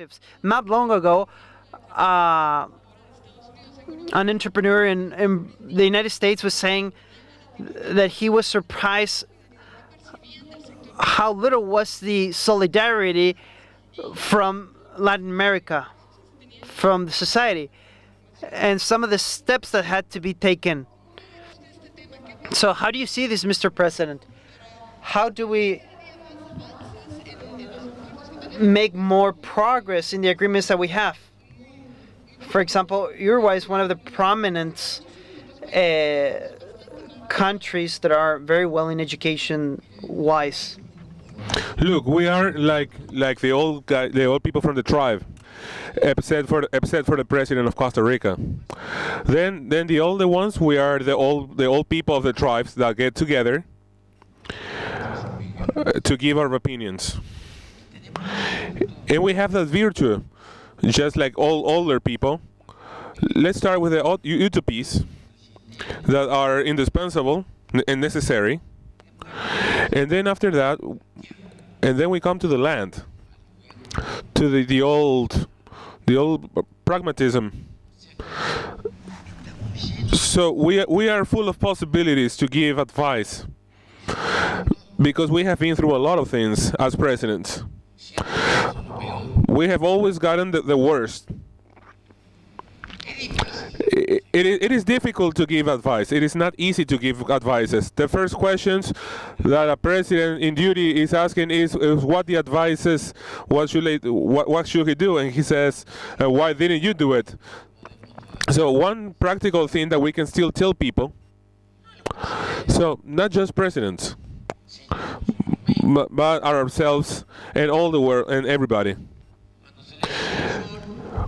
perspectives. Not long ago, an entrepreneur in the United States was saying that he was surprised how little was the solidarity from Latin America, from the society, and some of the steps that had to be taken. So how do you see this, Mr. President? How do we make more progress in the agreements that we have? For example, Uruguay is one of the prominent countries that are very well in education-wise. Look, we are like the old people from the tribe, except for the president of Costa Rica. Then the older ones, we are the old people of the tribes that get together to give our opinions. And we have that virtue, just like all older people. Let's start with the utopies that are indispensable and necessary. And then after that, and then we come to the land, to the old pragmatism. So we are full of possibilities to give advice, because we have been through a lot of things as presidents. We have always gotten the worst. It is difficult to give advice. It is not easy to give advices. The first questions that a president in duty is asking is what the advice is, what should he do? And he says, why didn't you do it? So one practical thing that we can still tell people, so not just presidents, but ourselves and all the world and everybody.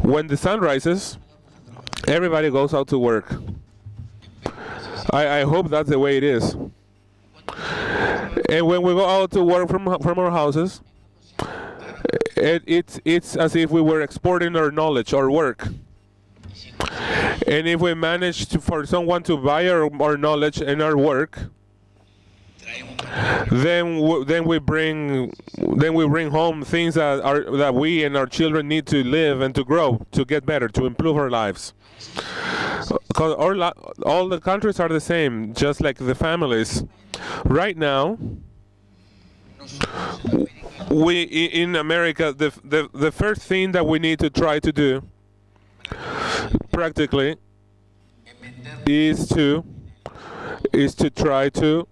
When the sun rises, everybody goes out to work. I hope that's the way it is. And when we go out to work from our houses, it's as if we were exporting our knowledge, our work. And if we manage for someone to buy our knowledge and our work, then we bring home things that we and our children need to live and to grow, to get better, to improve our lives. Because all the countries are the same, just like the families. Right now, we in America, the first thing that we need to try to do, practically, is to try to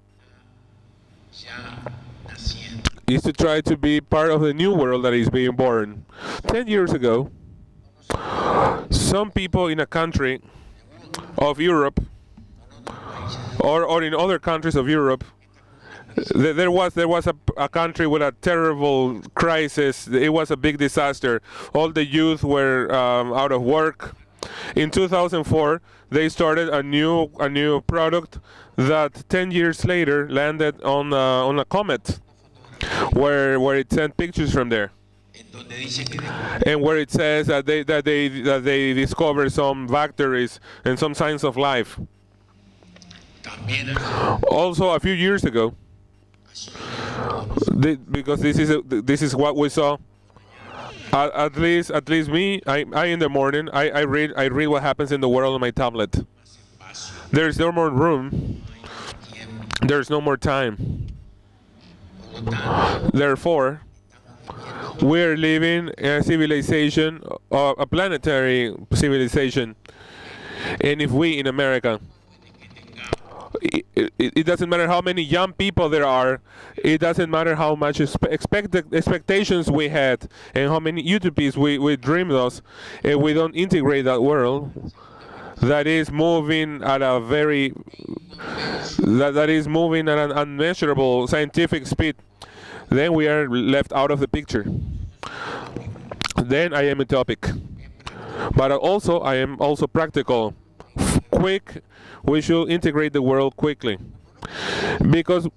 be part of the new world that is being born. 10 years ago, some people in a country of Europe or in other countries of Europe, there was a country with a terrible crisis. It was a big disaster. All the youth were out of work. In 2004, they started a new product that 10 years later landed on a comet, where it sent pictures from there, and where it says that they discovered some bacteria and some signs of life. Also, a few years ago, because this is what we saw. At least me, I in the morning I read what happens in the world on my tablet. There's no more room. There's no more time. Therefore, we're living in a civilization, a planetary civilization. And if we in America, it doesn't matter how many young people there are, it doesn't matter how much expectations we had and how many utopias we dreamed of, and we don't integrate that world that is moving at a very that is moving at an unmeasurable scientific speed, then we are left out of the picture. Then I am utopic, but also I am also practical. Quick, we should integrate the world quickly, because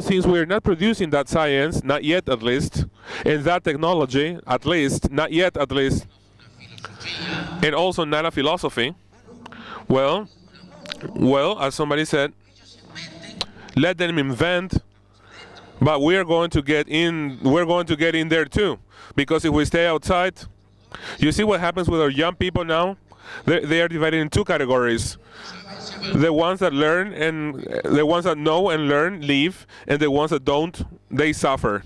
since we are not producing that science, not yet at least, and that technology, at least, not yet at least, and also not a philosophy, well, as somebody said, let them invent, but we're going to get in there too, because if we stay outside, You see what happens with our young people now? They are divided in two categories. The ones that learn and the ones that know and learn leave, and the ones that don't, they suffer.